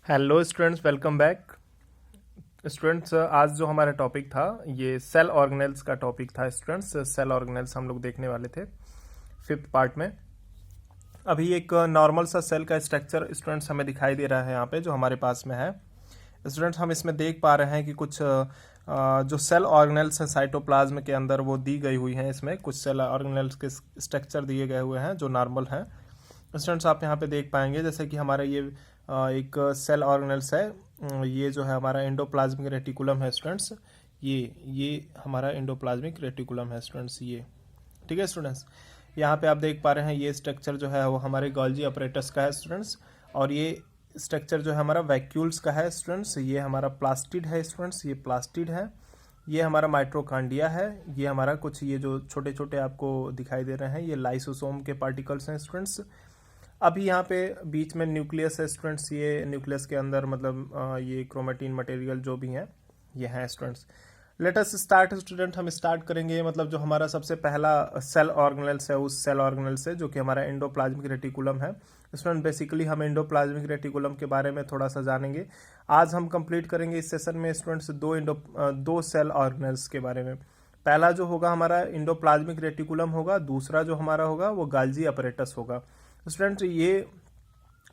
Hello students, welcome back. Students, आज जो हमारा टॉपिक था ये सेल ऑर्गेनेल्स का टॉपिक था। स्टूडेंट्स, सेल ऑर्गेनेल्स हम लोग देखने वाले थे फिफ्थ पार्ट में। अभी एक नॉर्मल सा सेल का स्ट्रक्चर स्टूडेंट्स हमें दिखाई दे रहा है यहाँ पे जो हमारे पास में है। स्टूडेंट्स, हम इसमें देख पा रहे हैं कि कुछ जो सेल ऑर्गेनेल्स हैं साइटोप्लाज्म के अंदर वो दी गई हुई हैं। इसमें कुछ सेल ऑर्गेनेल्स के स्ट्रक्चर दिए गए हुए हैं जो नॉर्मल हैं। स्टूडेंट्स, आप यहाँ पे देख पाएंगे जैसे कि हमारा ये एक सेल ऑर्गेनेल्स है। ये जो है हमारा एंडोप्लाज्मिक रेटिकुलम है स्टूडेंट्स। ये हमारा एंडोप्लाज्मिक रेटिकुलम है स्टूडेंट्स। ये ठीक है स्टूडेंट्स। यहाँ पे आप देख पा रहे हैं ये स्ट्रक्चर जो है वो हमारे गोल्जी अपरेटस का है स्टूडेंट्स। और ये स्ट्रक्चर जो है हमारा वैक्यूल्स का है स्टूडेंट्स। ये हमारा प्लास्टिड है स्टूडेंट्स, ये प्लास्टिड है। ये हमारा माइट्रोकांडिया है। ये हमारा कुछ ये जो छोटे छोटे आपको दिखाई दे रहे हैं ये लाइसोसोम के पार्टिकल्स हैं स्टूडेंट्स। अभी यहाँ पे बीच में न्यूक्लियस है स्टूडेंट्स। ये न्यूक्लियस के अंदर मतलब ये क्रोमेटिन मटेरियल जो भी है ये है students. Let us start student. हम स्टार्ट करेंगे मतलब जो हमारा सबसे पहला सेल ऑर्गेनेल्स है उस सेल ऑर्गेनेल से जो कि हमारा एंडोप्लाज्मिक रेटिकुलम है स्टूडेंट। बेसिकली हम एंडोप्लाज्मिक रेटिकुलम के बारे में थोड़ा सा जानेंगे। आज हम कंप्लीट करेंगे इस सेशन में स्टूडेंट्स दो सेल ऑर्गेनेल्स के बारे में। पहला जो होगा हमारा एंडोप्लाज्मिक रेटिकुलम होगा, दूसरा जो हमारा होगा वो गाल्जी अपरेटस होगा स्टूडेंट। ये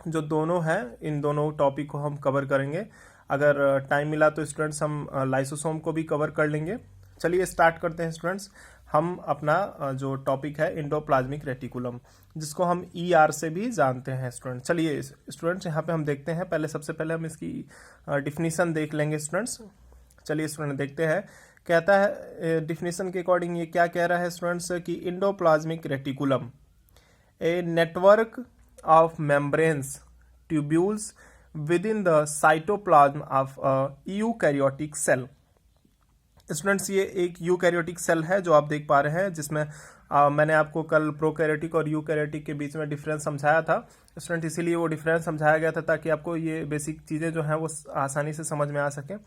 जो दोनों हैं इन दोनों टॉपिक को हम कवर करेंगे। अगर टाइम मिला तो स्टूडेंट्स हम लाइसोसोम को भी कवर कर लेंगे। चलिए स्टार्ट करते हैं स्टूडेंट्स। हम अपना जो टॉपिक है एंडोप्लाज्मिक रेटिकुलम जिसको हम ईआर से भी जानते हैं स्टूडेंट। चलिए स्टूडेंट्स यहाँ पे हम देखते हैं। पहले सबसे पहले हम इसकी डिफिनीशन देख लेंगे स्टूडेंट्स। चलिए स्टूडेंट देखते हैं। कहता है डिफिनीशन के अकॉर्डिंग ये क्या कह रहा है स्टूडेंट्स कि endoplasmic reticulum a network of membranes tubules within the cytoplasm of a eukaryotic cell। Students, ये एक यूकैरियोटिक सेल है जो आप देख पा रहे हैं जिसमें मैंने आपको कल प्रोकैरियोटिक और यूकैरियोटिक के बीच में डिफरेंस समझाया था स्टूडेंट। इसीलिए वो डिफरेंस समझाया गया था ताकि आपको ये बेसिक चीज़ें जो हैं वो आसानी से समझ में आ सकें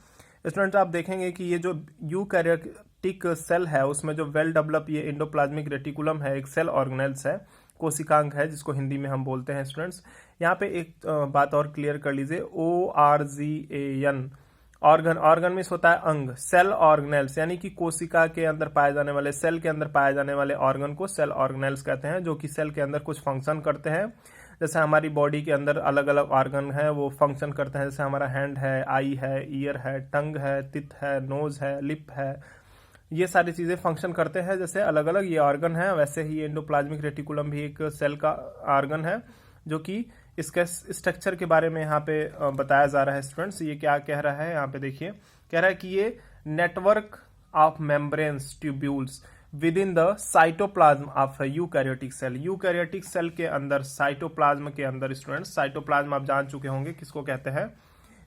स्टूडेंट। आप देखेंगे कि ये जो यूकैरियोटिक सेल है उसमें जो वेल डेवलप ये एंडोप्लाज्मिक रेटिकुलम है, एक सेल ऑर्गेनेल्स है, कोशिकांग है जिसको हिंदी में हम बोलते हैं स्टूडेंट्स। यहाँ पे एक बात और क्लियर कर लीजिए। ORGAN ऑर्गन मीन्स होता है अंग। सेल ऑर्गेनेल्स यानी कि कोशिका के अंदर पाए जाने वाले, सेल के अंदर पाए जाने वाले ऑर्गन को सेल ऑर्गेनेल्स कहते हैं जो कि सेल के अंदर कुछ फंक्शन करते हैं। जैसे हमारी बॉडी के अंदर अलग अलग ऑर्गन है वो फंक्शन करते हैं। जैसे हमारा हैंड है, आई है, ईयर है, टंग है, टिथ है, नोज है, लिप है, ये सारी चीज़ें फंक्शन करते हैं। जैसे अलग अलग ये ऑर्गन है वैसे ही एंडोप्लाज्मिक रेटिकुलम भी एक सेल का ऑर्गन है जो कि इसके स्ट्रक्चर के बारे में यहाँ पे बताया जा रहा है स्टूडेंट्स। ये क्या कह रहा है यहाँ पे देखिए। कह रहा है कि ये network of membranes tubules within the cytoplasm of eukaryotic cell. Eukaryotic cell के अंदर, साइटोप्लाज्म के अंदर स्टूडेंट्स, साइटोप्लाज्म आप जान चुके होंगे किसको कहते हैं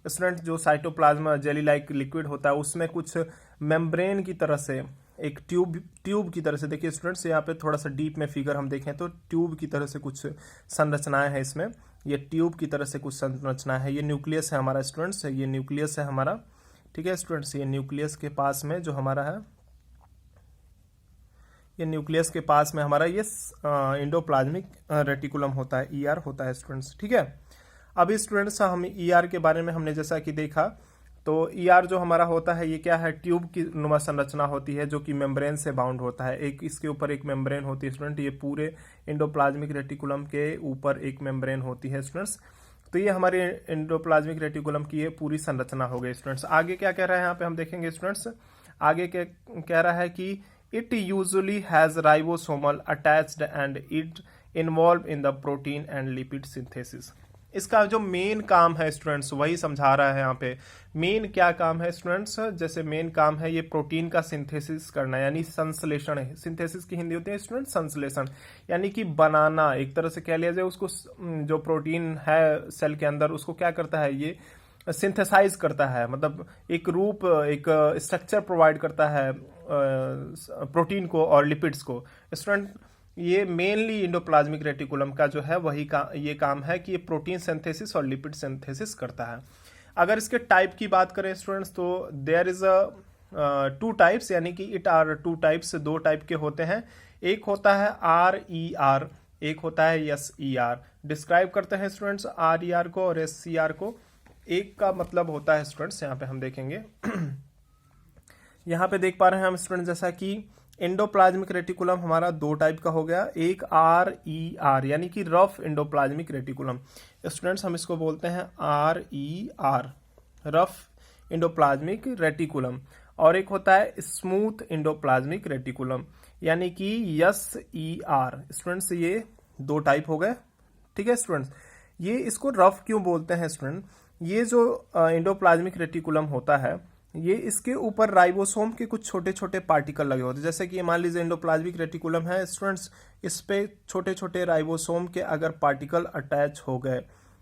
स्टूडेंट। जो साइटोप्लाज्म जेली लाइक लिक्विड होता है उसमें कुछ मेम्ब्रेन की तरह से एक ट्यूब की तरह से, देखिए स्टूडेंट्स यहाँ पे थोड़ा सा डीप में फिगर हम देखें तो ट्यूब की तरह से कुछ संरचनाएं हैं इसमें। ये ट्यूब की तरह से कुछ संरचना है। ये न्यूक्लियस है हमारा स्टूडेंट्स, ये न्यूक्लियस है हमारा। ठीक है स्टूडेंट्स, ये न्यूक्लियस के पास में जो हमारा है, ये न्यूक्लियस के पास में हमारा ये एंडोप्लाज्मिक रेटिकुलम होता है, ईआर होता है स्टूडेंट्स। ठीक है। अभी स्टूडेंट्स हम ईआर के बारे में हमने जैसा कि देखा तो ईआर जो हमारा होता है ये क्या है, ट्यूब की नुमा संरचना होती है जो कि मेम्ब्रेन से बाउंड होता है। एक इसके ऊपर एक मेम्ब्रेन होती है स्टूडेंट। ये पूरे एंडोप्लाज्मिक रेटिकुलम के ऊपर एक मेम्ब्रेन होती है स्टूडेंट्स। तो ये हमारे एंडोप्लाज्मिक रेटिकुलम की ये पूरी संरचना हो गई स्टूडेंट्स। आगे क्या कह रहा है यहाँ पे हम देखेंगे स्टूडेंट्स। आगे क्या कह रहा है कि it usually has ribosomal attached and it involve in the protein and lipid synthesis. इसका जो मेन काम है स्टूडेंट्स वही समझा रहा है यहाँ पे। मेन क्या काम है स्टूडेंट्स, जैसे मेन काम है ये प्रोटीन का सिंथेसिस करना यानी संश्लेषण है। सिंथेसिस की हिंदी होती है स्टूडेंट संश्लेषण, यानी कि बनाना। एक तरह से कह लिया जाए उसको, जो प्रोटीन है सेल के अंदर उसको क्या करता है ये सिंथेसाइज करता है, मतलब एक रूप, एक स्ट्रक्चर प्रोवाइड करता है प्रोटीन को और लिपिड्स को स्टूडेंट। ये मेनली एंडोप्लाज्मिक रेटिकुलम का जो है वही ये काम है कि ये प्रोटीन सिंथेसिस और लिपिड सिंथेसिस करता है। अगर इसके टाइप की बात करें स्टूडेंट्स तो देयर इज अ 2 टाइप्स, यानी कि इट आर 2 टाइप्स, 2 टाइप के होते हैं। एक होता है RER, एक होता है SER। डिस्क्राइब करते हैं स्टूडेंट्स RER को और SER को। एक का मतलब होता है स्टूडेंट्स, यहाँ पे हम देखेंगे यहाँ पे देख पा रहे हैं हम स्टूडेंट, जैसा कि एंडोप्लाज्मिक रेटिकुलम हमारा दो टाइप का हो गया, एक RER यानी कि रफ एंडोप्लाज्मिक रेटिकुलम। स्टूडेंट्स हम इसको बोलते हैं RER, रफ एंडोप्लाज्मिक रेटिकुलम, और एक होता है स्मूथ एंडोप्लाज्मिक रेटिकुलम यानी कि SER। स्टूडेंट्स ये दो टाइप हो गए, ठीक है स्टूडेंट्स। ये इसको रफ क्यों बोलते हैं स्टूडेंट, ये जो एंडोप्लाज्मिक रेटिकुलम होता है, ये इसके ऊपर राइबोसोम के कुछ छोटे छोटे पार्टिकल लगे होते हैं। जैसे कि मान लीजिए एंडोप्लाज्मिक रेटिकुलम है स्टूडेंट्स, इस पे छोटे छोटे राइबोसोम के अगर पार्टिकल अटैच हो गए,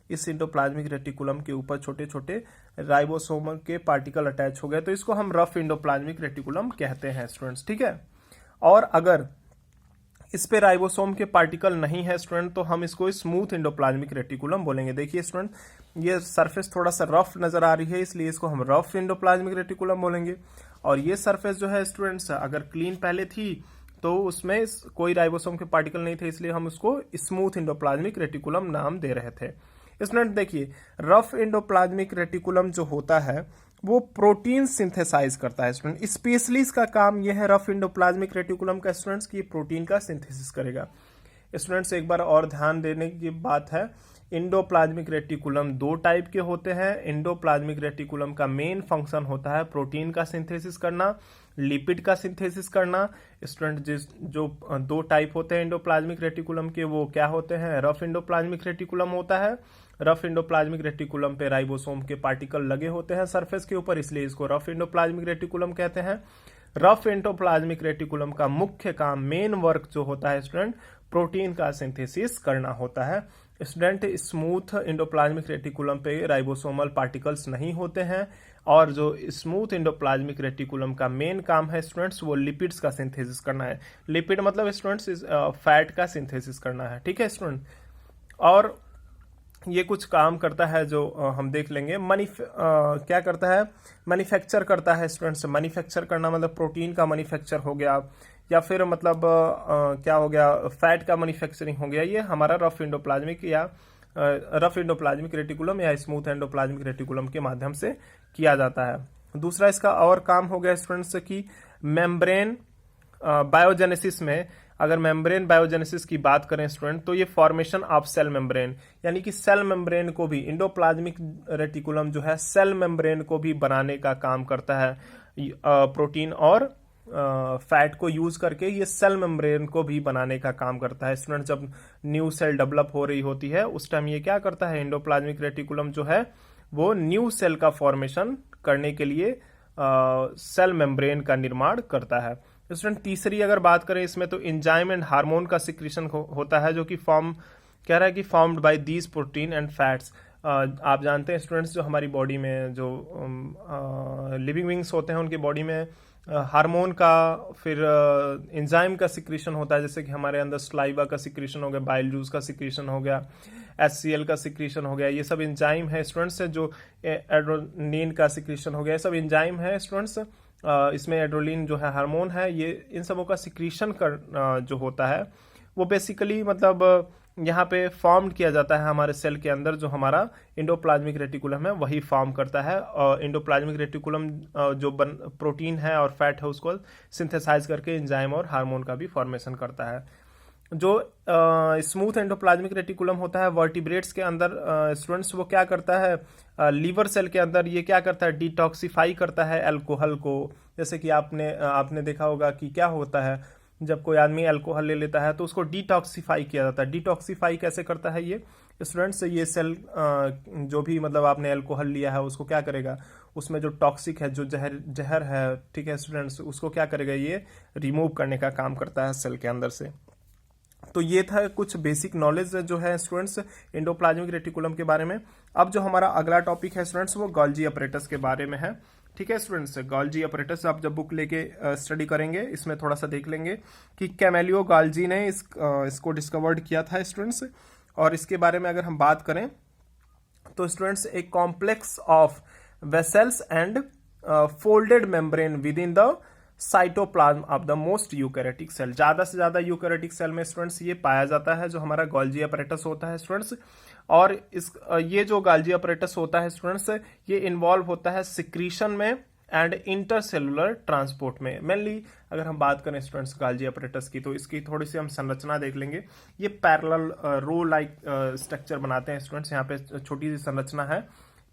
इस एंडोप्लाज्मिक रेटिकुलम के ऊपर छोटे छोटे राइबोसोम के पार्टिकल अटैच हो गए, तो इसको हम रफ एंडोप्लाज्मिक रेटिकुलम कहते हैं स्टूडेंट्स, ठीक है। और अगर इस पे राइबोसोम के पार्टिकल नहीं है स्टूडेंट, तो हम इसको स्मूथ एंडोप्लाज्मिक रेटिकुलम बोलेंगे। देखिए स्टूडेंट, ये सरफेस थोड़ा सा रफ नजर आ रही है, इसलिए इसको हम रफ एंडोप्लाज्मिक रेटिकुलम बोलेंगे। और ये सरफेस जो है स्टूडेंट्स, अगर क्लीन पहले थी तो उसमें कोई राइबोसोम के पार्टिकल नहीं थे, इसलिए हम उसको स्मूथ एंडोप्लाज्मिक रेटिकुलम नाम दे रहे थे। स्टूडेंट देखिए, रफ एंडोप्लाज्मिक रेटिकुलम जो होता है वो प्रोटीन सिंथेसाइज करता है स्टूडेंट। स्पेशली इसका काम यह है रफ एंडोप्लाज्मिक रेटिकुलम का स्टूडेंट्स की प्रोटीन का सिंथेसिस करेगा। स्टूडेंट्स एक बार और ध्यान देने की बात है, एंडोप्लाज्मिक रेटिकुलम दो टाइप के होते हैं। एंडोप्लाज्मिक रेटिकुलम का मेन फंक्शन होता है प्रोटीन का सिंथेसिस करना, लिपिड का सिंथेसिस करना। स्टूडेंट जो दो टाइप होते हैं एंडोप्लाज्मिक रेटिकुलम के, वो क्या होते हैं, रफ एंडोप्लाज्मिक रेटिकुलम होता है। रफ एंडोप्लाज्मिक रेटिकुलम पे राइबोसोम के पार्टिकल लगे होते हैं सरफेस के ऊपर, इसलिए इसको रफ एंडोप्लाज्मिक रेटिकुलम कहते हैं। रफ एंडोप्लाज्मिक रेटिकुलम का मुख्य काम, मेन वर्क जो होता है स्टूडेंट, प्रोटीन का सिंथेसिस करना होता है। स्टूडेंट स्मूथ एंडोप्लाज्मिक रेटिकुलम पे राइबोसोमल पार्टिकल्स नहीं होते हैं, और जो स्मूथ एंडोप्लाज्मिक रेटिकुलम का मेन काम है स्टूडेंट्स, वो लिपिड्स का सिंथेसिस करना है। लिपिड मतलब स्टूडेंट्स फैट का सिंथेसिस करना है, ठीक है स्टूडेंट। और ये कुछ काम करता है जो हम देख लेंगे। क्या करता है, मैन्युफैक्चर करता है स्टूडेंट्स। मैन्युफैक्चर करना मतलब प्रोटीन का मैन्युफैक्चर हो गया, या फिर मतलब क्या हो गया, फैट का मैन्युफैक्चरिंग हो गया। ये हमारा रफ एंडोप्लाज्मिक रेटिकुलम या स्मूथ एंडोप्लाज्मिक रेटिकुलम के माध्यम से किया जाता है। दूसरा इसका और काम हो गया स्टूडेंट्स की मेम्ब्रेन बायोजेनेसिस में। अगर मेम्ब्रेन बायोजेनेसिस की बात करें स्टूडेंट, तो ये फॉर्मेशन ऑफ सेल मेम्ब्रेन, यानी कि सेल मेम्ब्रेन को भी, एंडोप्लाज्मिक रेटिकुलम जो है सेल मेम्ब्रेन को भी बनाने का काम करता है। प्रोटीन और फैट को यूज करके ये सेल मेम्ब्रेन को भी बनाने का काम करता है स्टूडेंट। जब न्यू सेल डेवलप हो रही होती है उस टाइम ये क्या करता है, एंडोप्लाज्मिक रेटिकुलम जो है वो न्यू सेल का फॉर्मेशन करने के लिए सेल मेम्ब्रेन का निर्माण करता है। स्टूडेंट तीसरी अगर बात करें इसमें, तो एंजाइम एंड हार्मोन का सिक्रीशन होता है, जो कि कह रहा है कि formed by these protein and fats. आप जानते हैं स्टूडेंट्स, जो हमारी बॉडी में जो लिविंग विंग्स होते हैं उनकी बॉडी में हार्मोन का, फिर एंजाइम का सिक्रीशन होता है। जैसे कि हमारे अंदर स्लाइवा का सिक्रीशन हो गया, बाइल जूस का सिक्रीशन हो गया, HCl का सिक्रीशन हो गया, ये सब एंजाइम है स्टूडेंट्स। जो एड्रेनालिन का सिक्रीशन हो गया, ये सब एंजाइम है स्टूडेंट्स। इसमें एड्रेनालिन जो है हार्मोन है, ये इन सबों का सिक्रीशन जो होता है वो बेसिकली मतलब यहाँ पे फॉर्म किया जाता है हमारे सेल के अंदर। जो हमारा एंडोप्लाज्मिक रेटिकुलम है वही फॉर्म करता है, और एंडोप्लाज्मिक रेटिकुलम जो प्रोटीन है और फैट है उसको सिंथेसाइज करके एंजाइम और हार्मोन का भी फॉर्मेशन करता है। जो स्मूथ एंडोप्लाज्मिक रेटिकुलम होता है वर्टिब्रेट्स के अंदर स्टूडेंट्स, वो क्या करता है, लीवर सेल के अंदर ये क्या करता है, डिटॉक्सिफाई करता है अल्कोहल को। जैसे कि आपने देखा होगा कि क्या होता है, जब कोई आदमी अल्कोहल ले लेता है तो उसको डिटॉक्सिफाई किया जाता है। डिटॉक्सिफाई कैसे करता है ये स्टूडेंट्स, ये सेल जो भी मतलब आपने अल्कोहल लिया है उसको क्या करेगा, उसमें जो टॉक्सिक है, जो जहर है, ठीक है स्टूडेंट्स, उसको क्या करेगा, ये रिमूव करने का काम करता है सेल के अंदर से। तो ये था कुछ बेसिक नॉलेज जो है स्टूडेंट्स एंडोप्लाज्मिक रेटिकुलम के बारे में। अब जो हमारा अगला टॉपिक है स्टूडेंट्स, वो गोल्जी अपरेटस के बारे में है, ठीक है स्टूडेंट्स। गोल्जी अपरेटस आप जब बुक लेके स्टडी करेंगे, इसमें थोड़ा सा देख लेंगे कि कैमेलियो गोल्जी ने इसको डिस्कवर्ड किया था स्टूडेंट्स। और इसके बारे में अगर हम बात करें तो स्टूडेंट्स, एक complex of vessels and folded membrane within the cytoplasm of the most eukaryotic cell. ज्यादा से ज्यादा यूकैरियोटिक सेल में स्टूडेंट्स ये पाया जाता है, जो हमारा गोल्जी अपरेटस होता है स्टूडेंट्स। और इस ये जो गाल्जी अपरेटस होता है स्टूडेंट्स, ये इन्वॉल्व होता है सिक्रीशन में एंड इंटरसेलुलर ट्रांसपोर्ट में। मेनली अगर हम बात करें स्टूडेंट्स गाल्जी अपरेटस की, तो इसकी थोड़ी सी हम संरचना देख लेंगे। ये पैरेलल रो लाइक स्ट्रक्चर बनाते हैं स्टूडेंट्स, यहाँ पे छोटी सी संरचना है,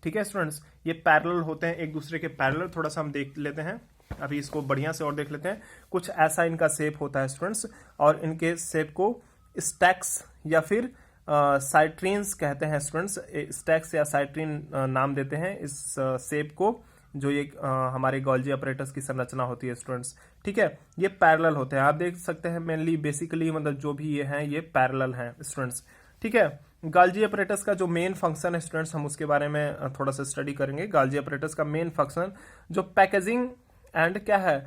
ठीक है स्टूडेंट्स। ये पैरेलल होते हैं एक दूसरे के पैरेलल, थोड़ा सा हम देख लेते हैं अभी इसको बढ़िया से और देख लेते हैं। कुछ ऐसा इनका शेप होता है स्टूडेंट्स, और इनके शेप को स्टैक्स या फिर साइट्रीन्स कहते हैं स्टूडेंट्स। स्टैक्स या साइट्रीन नाम देते हैं इस शेप को, जो ये हमारे गोल्जी अपरेटस की संरचना होती है स्टूडेंट्स, ठीक है। ये पैरेलल होते हैं, आप देख सकते हैं मेनली बेसिकली मतलब जो भी ये हैं ये पैरेलल हैं स्टूडेंट्स, ठीक है। गाल्जी अपरेटस का जो मेन फंक्शन है स्टूडेंट्स, हम उसके बारे में थोड़ा सा स्टडी करेंगे। गाल्जी अपरेटस का मेन फंक्शन जो पैकेजिंग एंड क्या है,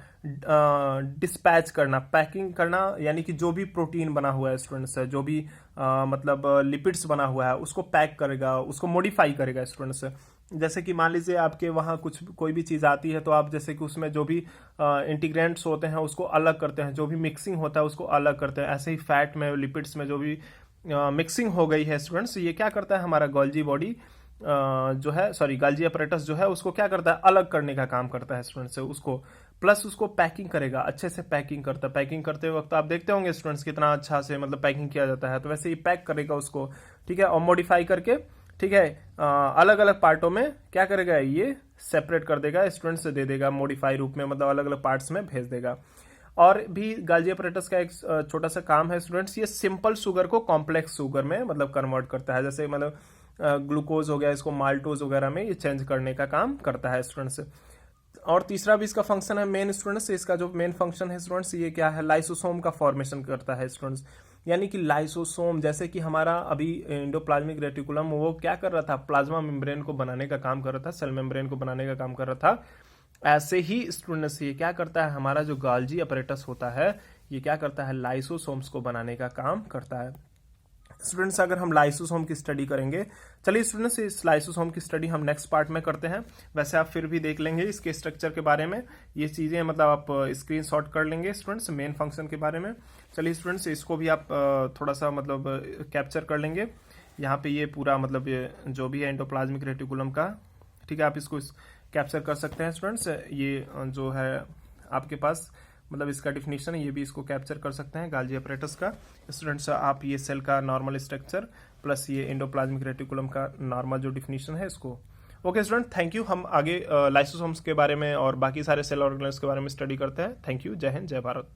डिस्पैच करना, पैकिंग करना, यानी कि जो भी प्रोटीन बना हुआ है स्टूडेंट्स, जो भी मतलब लिपिड्स बना हुआ है उसको पैक करेगा, उसको मॉडिफाई करेगा स्टूडेंट्स। जैसे कि मान लीजिए आपके वहाँ कुछ कोई भी चीज़ आती है, तो आप जैसे कि उसमें जो भी इंटीग्रेंट्स होते हैं उसको अलग करते हैं, जो भी मिक्सिंग होता है उसको अलग करते हैं। ऐसे ही फैट में, लिपिड्स में जो भी मिक्सिंग हो गई है स्टूडेंट्स, ये क्या करता है हमारा गोल्जी बॉडी जो है, सॉरी गाल्जी अपरेटस जो है उसको क्या करता है, अलग करने का काम करता है स्टूडेंट्स उसको, प्लस उसको पैकिंग करेगा, अच्छे से पैकिंग करता है। पैकिंग करते वक्त आप देखते होंगे स्टूडेंट्स कितना अच्छा से मतलब पैकिंग किया जाता है, तो वैसे ही पैक करेगा उसको, ठीक है, और मॉडिफाई करके, ठीक है, अलग अलग पार्टों में क्या करेगा, ये सेपरेट कर देगा स्टूडेंट्स, दे देगा मॉडिफाई रूप में, मतलब अलग अलग पार्ट्स में भेज देगा। और भी गाल्जी अपरेटस का एक छोटा सा काम है स्टूडेंट्स, ये सिंपल शुगर को कॉम्प्लेक्स शुगर में मतलब कन्वर्ट करता है। जैसे मतलब ग्लूकोज हो गया, इसको माल्टोज वगैरह में ये चेंज करने का काम करता है स्टूडेंट्स। और तीसरा भी इसका फंक्शन है मेन स्टूडेंट्स, इसका जो मेन फंक्शन है स्टूडेंट्स, ये क्या है, लाइसोसोम का फॉर्मेशन करता है स्टूडेंट्स। यानी कि लाइसोसोम, जैसे कि हमारा अभी एंडोप्लाज्मिक रेटिकुलम वो क्या कर रहा था, प्लाज्मा मेम्ब्रेन को बनाने का काम कर रहा था, सेल मेम्ब्रेन को बनाने का काम कर रहा था, ऐसे ही स्टूडेंट्स ये क्या करता है, हमारा जो गाल्जी अपरेटस होता है ये क्या करता है, लाइसोसोम्स को बनाने का काम करता है स्टूडेंट्स। अगर हम लाइसोसोम की स्टडी करेंगे, चलिए स्टूडेंट्स इस लाइसोसोम की स्टडी हम नेक्स्ट पार्ट में करते हैं। वैसे आप फिर भी देख लेंगे इसके स्ट्रक्चर के बारे में, ये चीजें मतलब आप स्क्रीनशॉट कर लेंगे स्टूडेंट्स मेन फंक्शन के बारे में। चलिए स्टूडेंट्स इसको भी आप थोड़ा सा मतलब कैप्चर कर लेंगे। यहाँ पे ये पूरा मतलब ये जो भी है एंडोप्लाज्मिक रेटिकुलम का, ठीक है, आप इसको कैप्चर कर सकते हैं स्टूडेंट्स। ये जो है आपके पास मतलब इसका डिफिनीशन है, ये भी इसको कैप्चर कर सकते हैं गाल्जी अपरेटस का स्टूडेंट्स। आप ये सेल का नॉर्मल स्ट्रक्चर प्लस ये एंडोप्लाज्मिक रेटिकुलम का नॉर्मल जो डिफिनीशन है इसको। Okay student, thank you. हम आगे लाइसोसोम्स के बारे में और बाकी सारे सेल ऑर्गेनेल्स के बारे में स्टडी करते हैं। Thank you. जय हिंद, जय भारत।